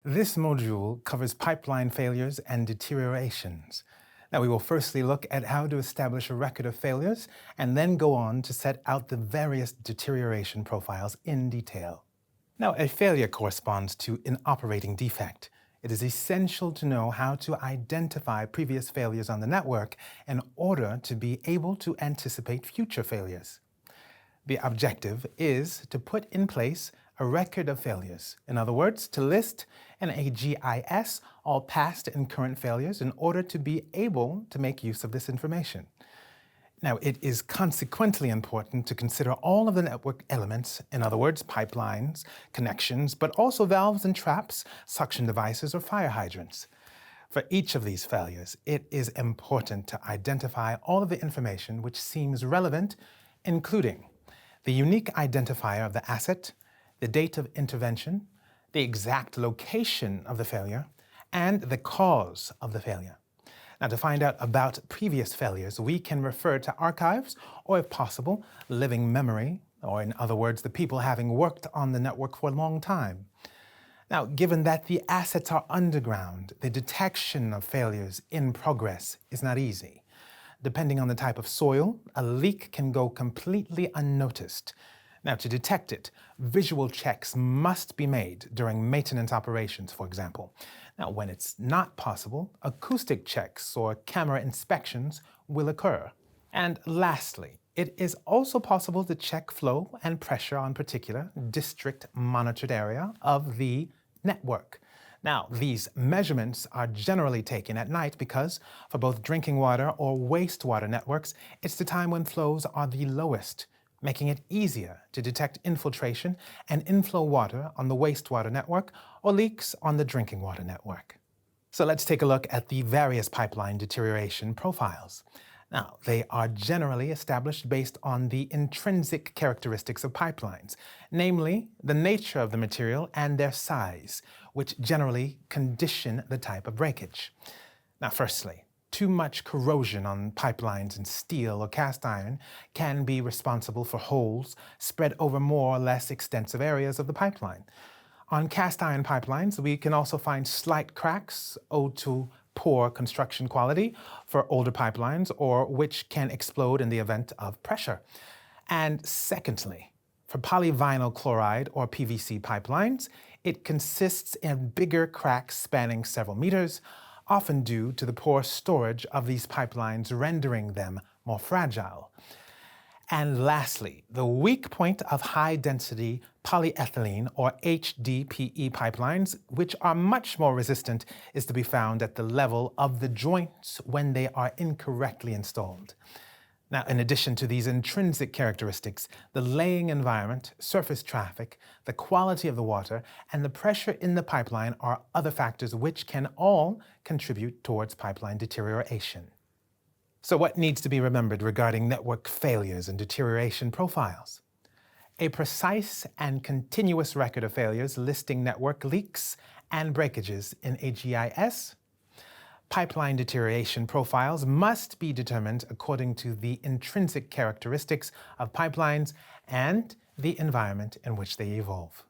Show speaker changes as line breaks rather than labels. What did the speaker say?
This module covers pipeline failures and deteriorations. Now, we will firstly look at how to establish a record of failures and then go on to set out the various deterioration profiles in detail. Now, a failure corresponds to an operating defect. It is essential to know how to identify previous failures on the network in order to be able to anticipate future failures. The objective is to put in place a record of failures. In other words, to list in a GIS all past and current failures in order to be able to make use of this information. Now, it is consequently important to consider all of the network elements, in other words, pipelines, connections, but also valves and traps, suction devices, or fire hydrants. For each of these failures, it is important to identify all of the information which seems relevant, including the unique identifier of the asset, the date of intervention, the exact location of the failure, and the cause of the failure. Now, to find out about previous failures, we can refer to archives, or if possible, living memory, or in other words, the people having worked on the network for a long time. Now, given that the assets are underground, the detection of failures in progress is not easy. Depending on the type of soil, a leak can go completely unnoticed. Now, to detect it, visual checks must be made during maintenance operations, for example. Now, when it's not possible, acoustic checks or camera inspections will occur. And lastly, it is also possible to check flow and pressure on particular district monitored area of the network. Now, these measurements are generally taken at night because for both drinking water or wastewater networks, it's the time when flows are the lowest, making it easier to detect infiltration and inflow water on the wastewater network or leaks on the drinking water network. So let's take a look at the various pipeline deterioration profiles. Now, they are generally established based on the intrinsic characteristics of pipelines, namely the nature of the material and their size, which generally condition the type of breakage. Now, firstly, too much corrosion on pipelines in steel or cast iron can be responsible for holes spread over more or less extensive areas of the pipeline. On cast iron pipelines, we can also find slight cracks owed to poor construction quality for older pipelines, or which can explode in the event of pressure. And secondly, for polyvinyl chloride or PVC pipelines, it consists in bigger cracks spanning several meters, often due to the poor storage of these pipelines, rendering them more fragile. And lastly, the weak point of high-density polyethylene or HDPE pipelines, which are much more resistant, is to be found at the level of the joints when they are incorrectly installed. Now, in addition to these intrinsic characteristics, the laying environment, surface traffic, the quality of the water, and the pressure in the pipeline are other factors which can all contribute towards pipeline deterioration. So what needs to be remembered regarding network failures and deterioration profiles? A precise and continuous record of failures listing network leaks and breakages in a GIS. Pipeline deterioration profiles must be determined according to the intrinsic characteristics of pipelines and the environment in which they evolve.